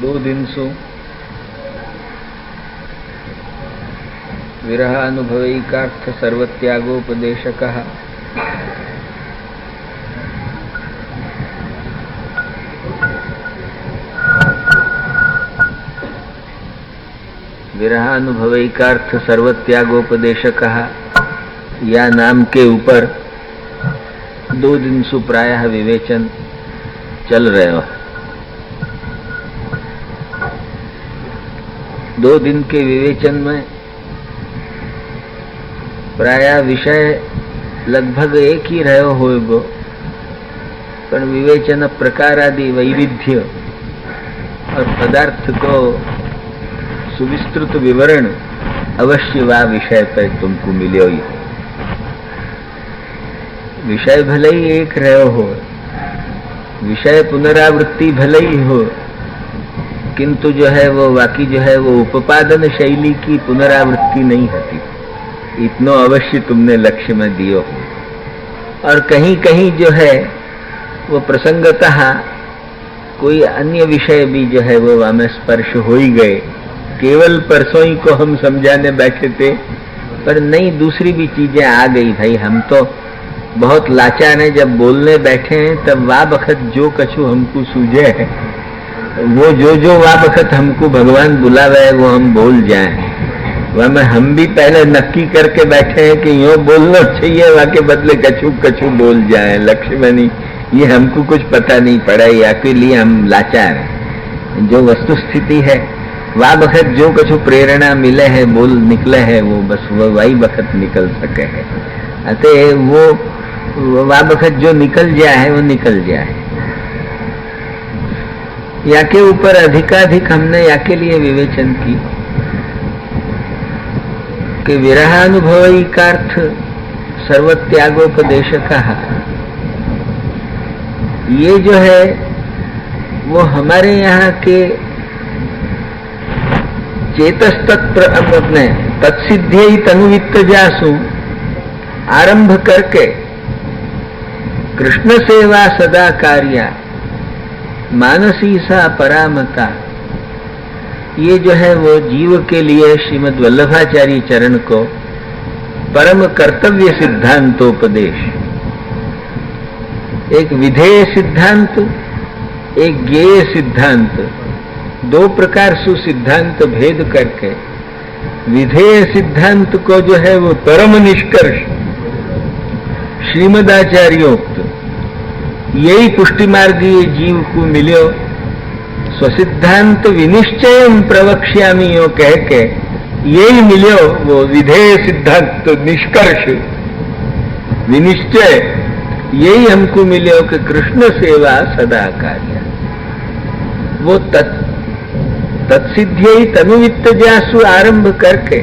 दो दिन सो विरहानुभवैकार्थ सर्वत्यागोपदेशकः विरहानुभवैकार्थ सर्वत्यागोपदेशकः या नाम के ऊपर दो दिन से प्रायः विवेचन चल रहे हो। दो दिन के विवेचन में प्रायः विषय लगभग एक ही रहो होगो, पर विवेचन प्रकार आदि वैविध्य और पदार्थ को सुविस्तृत विवरण अवश्य वा विषय पर तुमको मिले ही। विषय भले ही एक रहो हो, विषय पुनरावृत्ति भले ही हो, किंतु जो है वो बाकी जो है वो उपपादन शैली की पुनरावृत्ति नहीं होती। इतना अवश्य तुमने लक्ष्य में दियो। और कहीं कहीं जो है वो प्रसंगतः कोई अन्य विषय भी जो है वो हमें स्पर्श हो ही गए। केवल परसों ही को हम समझाने बैठे थे, पर नई दूसरी भी चीजें आ गई। भाई हम तो बहुत लाचार हैं, जब बोलने बैठे हैं तब वाह बखत जो कछु हमको सूझे है, वो जो वाह बखत हमको भगवान बुलावे वो हम बोल जाएं। वह में हम भी पहले नक्की करके बैठे हैं कि यूं बोलना चाहिए, वह के बदले कछु कछु बोल जाएं। लक्ष्य में नहीं, ये हमको कुछ पता नहीं पड़ा, या के लिए हम लाचार हैं। जो वस्तु स्थिति है वाह बखत जो कछु प्रेरणा मिले है बोल निकले है, वो बस वो वही बखत निकल सके है। अतः वो वाह बखत जो निकल जाए है वो निकल जाए। या के ऊपर अधिकाधिक हमने या के लिए विवेचन की कि विरहानुभवैकार्थ सर्वत्यागोपदेशकः, ये जो है वो हमारे यहाँ के चेतस्तत्प्र अपने तत्सिद्धे तनुवित्त जासु आरंभ करके कृष्ण सेवा सदा कार्या मानसी सा परामता, ये जो है वो जीव के लिए श्रीमद् वल्लभाचार्य चरण को परम कर्तव्य सिद्धांतोपदेश, एक विधेय सिद्धांत, एक ज्ञेय सिद्धांत, दो प्रकार से सिद्धांत भेद करके विधेय सिद्धांत को जो है वो परम निष्कर्ष श्रीमदाचार्योक्त यही पुष्टि मार्गीय जीव को मिलो। स्वसिद्धांत विनिश्चय प्रवक्ष्यामि यो कह के यही मिलो वो विधेय सिद्धांत निष्कर्ष विनिश्चय, यही हमको मिलो कि कृष्ण सेवा सदा कार्य। वो तत्सिद्धि तनुवित्त जासु आरंभ करके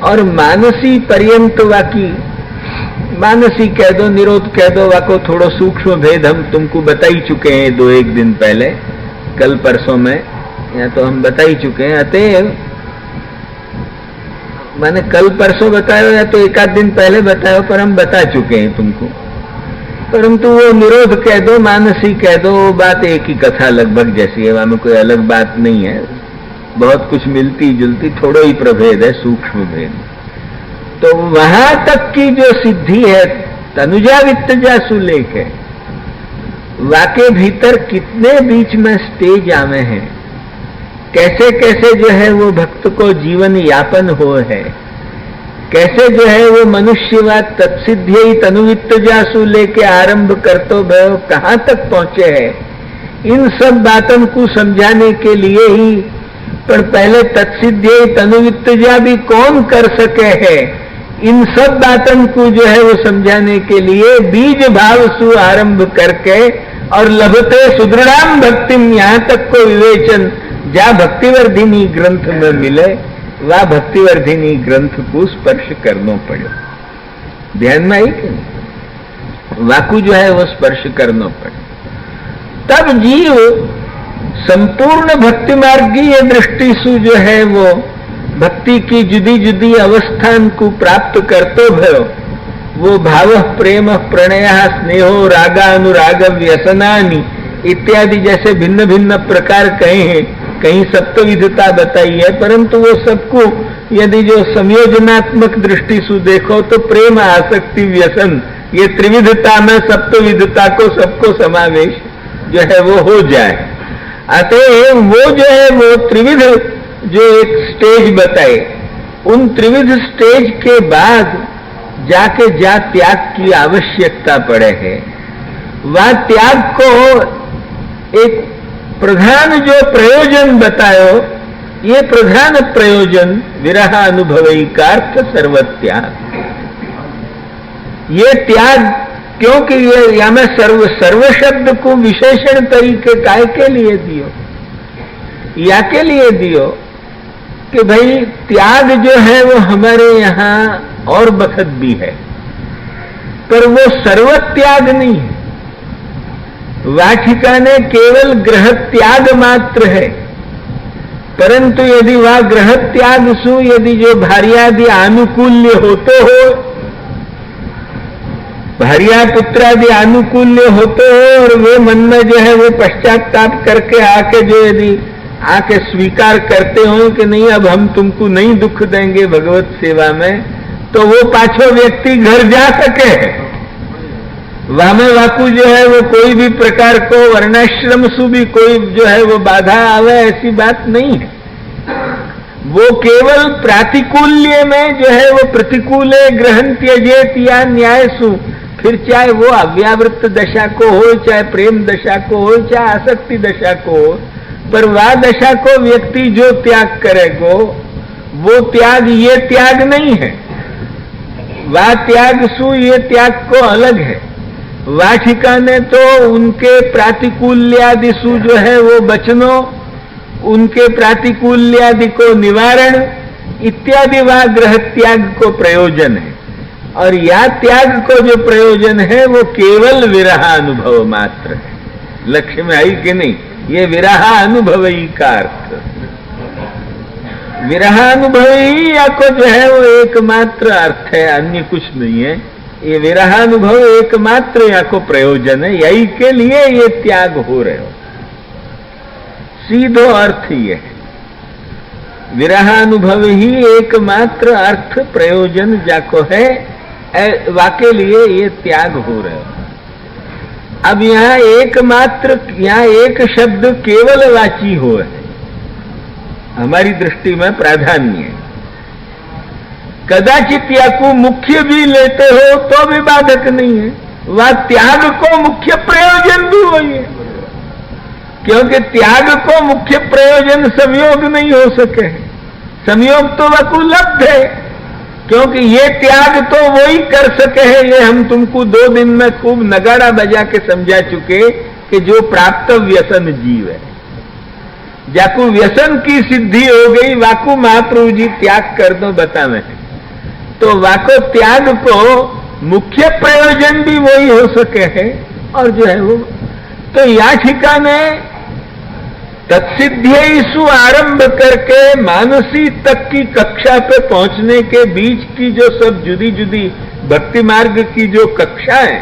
और मानसी पर्यंत वाकी, मानसी कह दो निरोध कह दो, वाको थोड़ो सूक्ष्म भेद हम तुमको बता ही चुके हैं दो एक दिन पहले, कल परसों में, या तो हम बता ही चुके हैं। अतः मैंने कल परसों बताया या तो एक आध दिन पहले बताया, पर हम बता चुके हैं तुमको। परंतु वो निरोध कह दो मानसी कह दो, वो बात एक ही कथा लगभग जैसी है, वहां में कोई अलग बात नहीं है। बहुत कुछ मिलती जुलती, थोड़ा ही प्रभेद है, सूक्ष्म भेद। तो वहां तक की जो सिद्धि है तनुजा वित्त जासु लेख है, वाके भीतर कितने बीच में स्टेज आवे हैं, कैसे कैसे जो है वो भक्त को जीवन यापन हो है, कैसे जो है वो मनुष्यवाद तत्सिद्धि तनुवित्त जासु लेके आरंभ करतो भयो कहां तक पहुंचे है, इन सब बातों को समझाने के लिए ही, पर पहले तत्सिद्धि तनुवित्त जा भी कौन कर सके है, इन सब बातों को जो है वो समझाने के लिए बीज भाव सु आरंभ करके और लभते सुदृढ़ाम भक्तिम, यहां तक को विवेचन जा भक्तिवर्धिनी ग्रंथ में मिले, वह भक्तिवर्धिनी ग्रंथ को स्पर्श करना पड़े। ध्यान में आई कि वाकु जो है वो स्पर्श करना पड़े, तब जीव संपूर्ण भक्ति मार्गीय दृष्टि से जो है वो भक्ति की जुदी जुदी अवस्थान को प्राप्त करते भयो, वो भाव प्रेम प्रणय स्नेहो रागानुराग व्यसनानि इत्यादि जैसे भिन्न भिन्न प्रकार कहे हैं, कहीं सप्तविधता बताई है, परंतु वो सबको यदि जो संयोजनात्मक दृष्टि से देखो तो प्रेम, आसक्ति, व्यसन, ये त्रिविधता में सप्तविधता को सबको समावेश जो है वो हो जाए। अतः वो जो है वो त्रिविध जो एक स्टेज बताए, उन त्रिविध स्टेज के बाद जाके जा त्याग की आवश्यकता पड़े है। वह त्याग को एक प्रधान जो प्रयोजन बतायो, ये प्रधान प्रयोजन विरह अनुभवैकार्थ सर्वत्याग। ये त्याग क्योंकि ये या मैं सर्व शब्द को विशेषण तरीके काय के लिए दियो, या के लिए दियो कि भाई त्याग जो है वो हमारे यहां और बखत भी है, पर वो सर्वत्याग नहीं है। वाठिका ने केवल ग्रह त्याग मात्र है, परंतु यदि वह ग्रह त्याग सु यदि जो भार्यादि आनुकूल्य होते हो, भार्या पुत्रादि आनुकूल्य होते हो, और वे मन में जो है वो पश्चाताप करके आके जो यदि आके स्वीकार करते हो कि नहीं अब हम तुमको नहीं दुख देंगे भगवत सेवा में, तो वो पाछो व्यक्ति घर जा सके। वामे वाकु जो है वो कोई भी प्रकार को वर्णाश्रम सु भी कोई जो है वो बाधा आवे ऐसी बात नहीं है। वो केवल प्रातिकूल्य में जो है वो प्रतिकूल ग्रहण त्यजेत या न्याय सु, फिर चाहे वो अव्यावृत्त दशा को हो, चाहे प्रेम दशा को हो, चाहे आसक्ति दशा को हो, पर वह दशा को व्यक्ति जो त्याग करेगो वो त्याग ये त्याग नहीं है। वह त्याग सु ये त्याग को अलग है। वाठिका ने तो उनके प्रातिकूल्यादि सु जो है वो बचनों, उनके प्रातिकूल्यादि को निवारण इत्यादि वह ग्रह त्याग को प्रयोजन है, और या त्याग को जो प्रयोजन है वो केवल विरह अनुभव मात्र है। लक्ष्य में आई कि नहीं? ये विरह अनुभवई का अर्थ, विरह अनुभवी या को जो है वो एकमात्र अर्थ है, अन्य कुछ नहीं है। ये विरह अनुभव एकमात्र या को प्रयोजन है, यही के लिए ये त्याग हो रहे हो। सीधो अर्थ ये है, विरह अनुभव ही एकमात्र अर्थ प्रयोजन जाको है, वाके लिए ये त्याग हो रहे हो। अब यहां एकमात्र, यहां एक शब्द केवल वाची हो है, हमारी दृष्टि में प्राधान्य है। कदाचित या को मुख्य भी लेते हो तो भी बाधक नहीं है। वह त्याग को मुख्य प्रयोजन भी वही है, क्योंकि त्याग को मुख्य प्रयोजन संयोग नहीं हो सके। संयोग तो वह लब्ध है, क्योंकि ये त्याग तो वही कर सके है। ये हम तुमको 2 दिन में खूब नगाड़ा बजा के समझा चुके कि जो प्राप्त व्यसन जीव है, जाकू व्यसन की सिद्धि हो गई, वाकू महाप्रभु जी त्याग कर दो बतावे, तो वाको त्याग को मुख्य प्रयोजन भी वही हो सके है। और जो है वो तो या ठिकाने तत्सिद्ध्यसु आरंभ करके मानसी तक की कक्षा पे पहुंचने के बीच की जो सब जुदी जुदी भक्ति मार्ग की जो कक्षा है,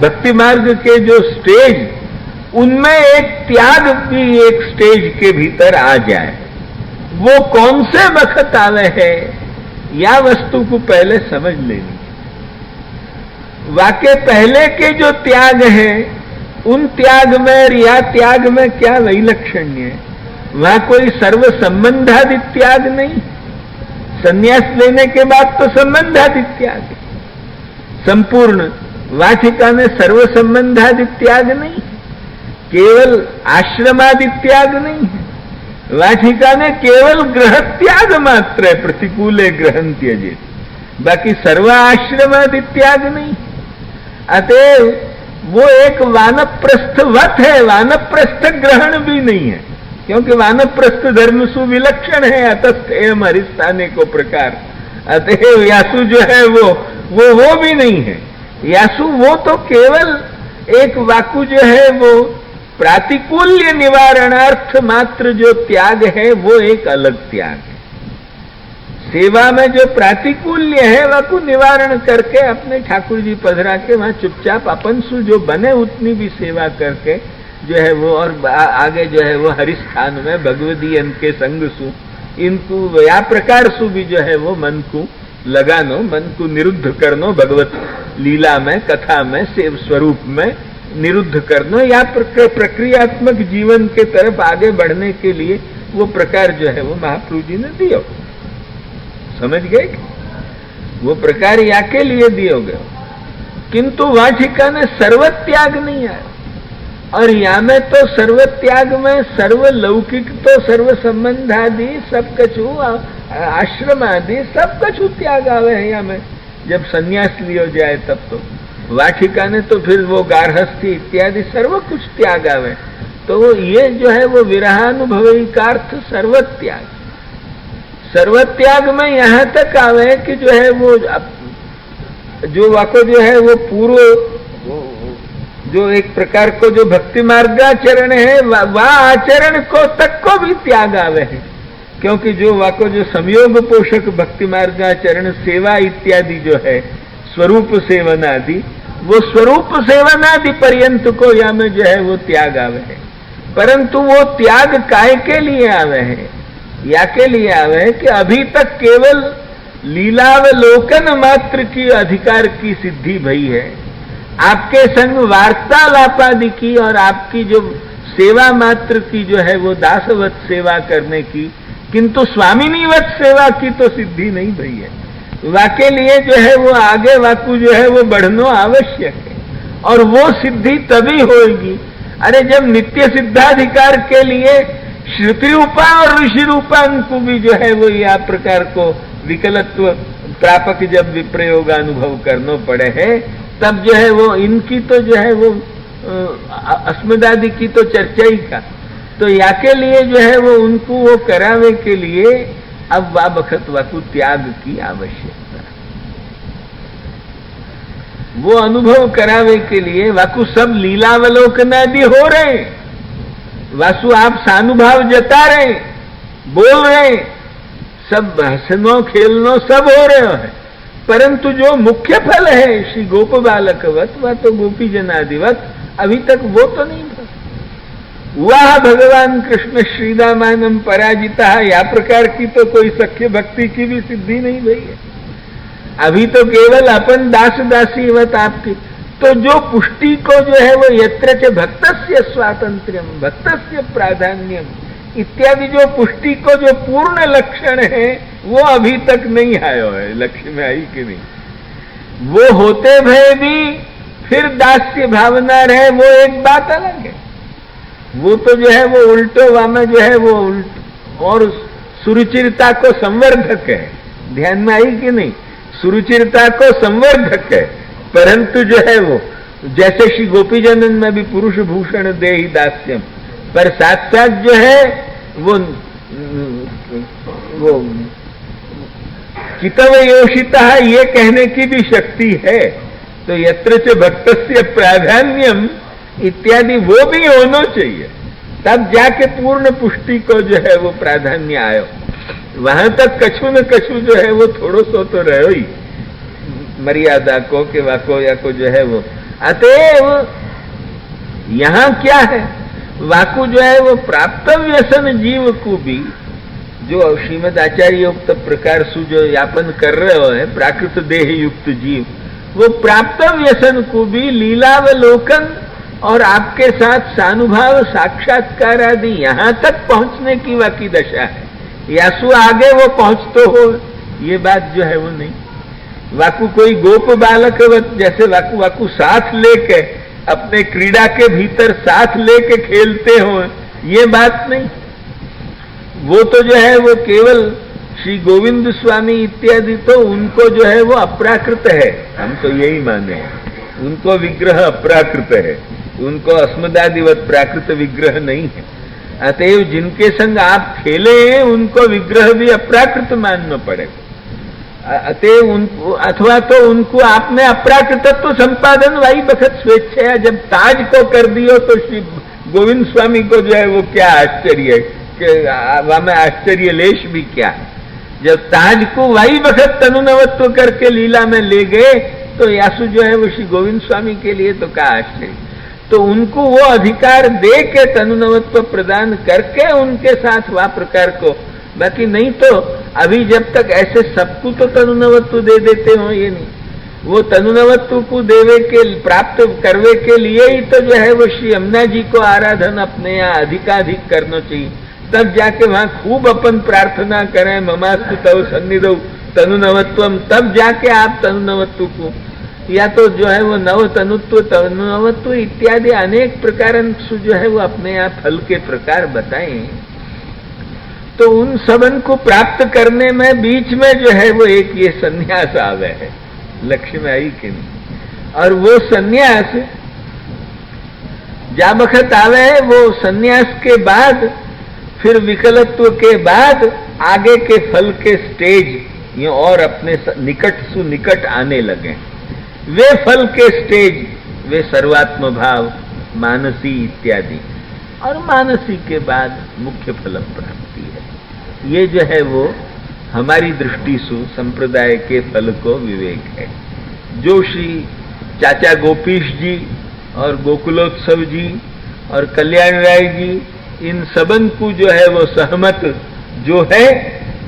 भक्ति मार्ग के जो स्टेज, उनमें एक त्याग भी एक स्टेज के भीतर आ जाए। वो कौन से वक्त आवे है, या वस्तु को पहले समझ लेनी। वाके पहले के जो त्याग है, उन त्याग में या त्याग में क्या वैलक्षण्य है? वहां कोई सर्व संबंधादि त्याग नहीं। संन्यास लेने के बाद तो संबंधादि त्याग है संपूर्ण। वाटिका में सर्व संबंधादि त्याग नहीं, केवल आश्रमादि त्याग नहीं है। वाटिका ने केवल ग्रह त्याग मात्र है, प्रतिकूल ग्रहण त्यजे, बाकी सर्व आश्रमादि त्याग नहीं। अतएव वो एक वानप्रस्थ वत है, वानप्रस्थ ग्रहण भी नहीं है, क्योंकि वानप्रस्थ धर्म सुविलक्षण है, अतस्थ एवं हरिस्थाने को प्रकार। अतएव यासु जो है वो भी नहीं है। यासु वो तो केवल एक वाकु जो है वो प्रातिकूल्य निवारणार्थ मात्र जो त्याग है, वो एक अलग त्याग है। सेवा में जो प्रातिकूल्य है वह को निवारण करके अपने ठाकुर जी पधरा के वहां चुपचाप अपन सु जो बने उतनी भी सेवा करके जो है वो, और आगे जो है वो हरिस्थान में भगवदी के संग सु इनको या प्रकार सु भी जो है वो मन को लगानो, मन को निरुद्ध करनो, भगवत लीला में, कथा में, सेव स्वरूप में निरुद्ध करनो, या प्रक्रियात्मक जीवन के तरफ आगे बढ़ने के लिए वो प्रकार जो है वो महाप्रभु जी ने दियो। समझ गए? वो प्रकार या के लिए दियो गए, किंतु वहां ठिकाने सर्वत्याग नहीं आया। और यहाँ में तो सर्वत्याग में सर्वलौकिक तो सर्व संबंध आदि सब कछु, आश्रम आदि सब कछु त्याग आवे है। यहाँ में जब संन्यास लियो जाए तब तो वाठिकाने तो फिर वो गार्हस्थी इत्यादि सर्व कुछ त्याग आवे। तो वो ये जो है वो विरहानुभवी का अर्थ सर्वत्याग। सर्वत्याग में यहाँ तक आवे कि जो है वो जो वाको जो है वो पूर्व जो एक प्रकार को जो भक्ति मार्गाचरण है वह आचरण को तक को भी त्याग आवे है। क्योंकि जो वाको जो संयोग पोषक भक्ति मार्गाचरण सेवा इत्यादि जो है स्वरूप सेवन आदि, वो स्वरूप सेवन आदि पर्यंत को या में जो है वो त्याग आवे है। परंतु वो त्याग काय के लिए आवे है? या के लिए आवे है कि अभी तक केवल लीलावलोकन मात्र की अधिकार की सिद्धि भई है, आपके संग वार्तालाप आदि की और आपकी जो सेवा मात्र की जो है वो दासवत सेवा करने की, किंतु स्वामिनीवत सेवा की तो सिद्धि नहीं भई है। वाके लिए जो है वो आगे वाकु जो है वो बढ़ना आवश्यक है, और वो सिद्धि तभी होगी अरे जब नित्य सिद्धाधिकार के लिए श्रुति रूपा और ऋषि रूपा उनको भी जो है वो या प्रकार को विकलत्व प्रापक जब विप्रयोग अनुभव करना पड़े है, तब जो है वो इनकी तो जो है वो अस्मदादि की तो चर्चा ही का। तो या के लिए जो है वो उनको वो करावे के लिए अब वा बखत वाकु त्याग की आवश्यकता, वो अनुभव करावे के लिए वाकु सब लीलावलोकनादि हो रहे, वासु आप सानुभाव जता रहे, बोल रहे, सब हंसनो खेलनो सब हो रहे है, परंतु जो मुख्य फल है श्री गोप बालकवत व तो गोपी जनादिवत अभी तक वो तो नहीं था। वह भगवान कृष्ण श्रीदामानम पराजिता या प्रकार की तो कोई सख्य भक्ति की भी सिद्धि नहीं भई है। अभी तो केवल अपन दास दासी वत आपकी, तो जो पुष्टि को जो है वो यत्र च भक्तस्य स्वातंत्र्यम भक्तस्य प्राधान्यम इत्यादि जो पुष्टि को जो पूर्ण लक्षण है वो अभी तक नहीं आयो है। लक्ष्य में आई कि नहीं? वो होते भय भी फिर दास्य भावना रहे, वो एक बात अलग है। वो तो जो है वो उल्टो वामे जो है वो और सुरुचिरता को संवर्धक है। ध्यान में आई कि नहीं? सुरुचिरता को संवर्धक है, परंतु जो है वो जैसे श्री गोपीजनन में भी पुरुष भूषण दे ही दास्यम, पर साथ साथ जो है वो चितव योषिता ये कहने की भी शक्ति है। तो यत्र च भक्तस्य प्राधान्यम इत्यादि वो भी होना चाहिए, तब जाके पूर्ण पुष्टि को जो है वो प्राधान्य आयो। वहां तक कछु न कछु जो है वो थोड़ो सो तो रहो ही मर्यादा को के वाको या को जो है वो। अतएव यहां क्या है, वाकु जो है वो प्राप्त व्यसन जीव को भी जो श्रीमद आचार्य उक्त प्रकार सु जो यापन कर रहे हो है प्राकृत देह युक्त जीव, वो प्राप्त व्यसन को भी लीलावलोकन और आपके साथ सानुभाव साक्षात्कार आदि यहां तक पहुंचने की वाकी दशा है। यासु आगे वो पहुंचतो हो ये बात जो है वो नहीं। वाकु कोई गोप बालक जैसे वाकु वाकु साथ लेके अपने क्रीड़ा के भीतर साथ लेके खेलते हो ये बात नहीं। वो तो जो है वो केवल श्री गोविंद स्वामी इत्यादि तो उनको जो है वो अपराकृत है, हम तो यही माने हैं। उनको विग्रह अपराकृत है, उनको अस्मदादिवत प्राकृत विग्रह नहीं है। अतएव जिनके संग आप खेले हैं उनको विग्रह भी अपराकृत मानना पड़ेगा। अतएव उनको अथवा तो उनको आपने अपराकृतत्व संपादन वाई बखत स्वेच्छा जब ताज को कर दियो तो श्री गोविंद स्वामी को जो है वो क्या आश्चर्य है, में आश्चर्य लेश भी क्या। जब ताज को वाई बखत तनुनवत्व करके लीला में ले गए तो यासु जो है वो श्री गोविंद स्वामी के लिए तो क्या आश्चर्य। तो उनको वो अधिकार दे के तनुनवत्व प्रदान करके उनके साथ वह प्रकार को, बाकी नहीं तो अभी जब तक ऐसे सबको तो तनुनवत्व दे देते हो, ये नहीं, वो तनुनवत्व को देवे के प्राप्त करवे के लिए ही तो जो है वो श्री यमुना जी को आराधन अपने यहाँ अधिकाधिक करना चाहिए, तब जाके वहां खूब अपन प्रार्थना करें ममास्तु तव सन्निधौ तनुनवत्वम, तब जाके आप तनुनवत्व को, या तो जो है वो नव तनुत्व तनुनवत्व इत्यादि अनेक प्रकार जो है वो अपने यहाँ फल के प्रकार बताए। तो उन सबन को प्राप्त करने में बीच में जो है वो एक ये सन्यास आवे है, लक्ष्य में आई कि नहीं, और वो सन्यास जा बखत आवे है, वो सन्यास के बाद फिर विकलत्व के बाद आगे के फल के स्टेज ये और अपने निकट सुनिकट आने लगे। वे फल के स्टेज, वे सर्वात्म भाव, मानसी इत्यादि, और मानसी के बाद मुख्य फल प्राप्ति है। ये जो है वो हमारी दृष्टि से संप्रदाय के फल को विवेक है, जो श्री चाचा गोपीश जी और गोकुलोत्सव जी और कल्याण राय जी इन सबन को जो है वो सहमत जो है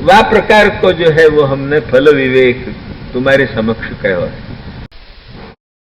वह प्रकार को जो है वो हमने फल विवेक तुम्हारे समक्ष कहो है।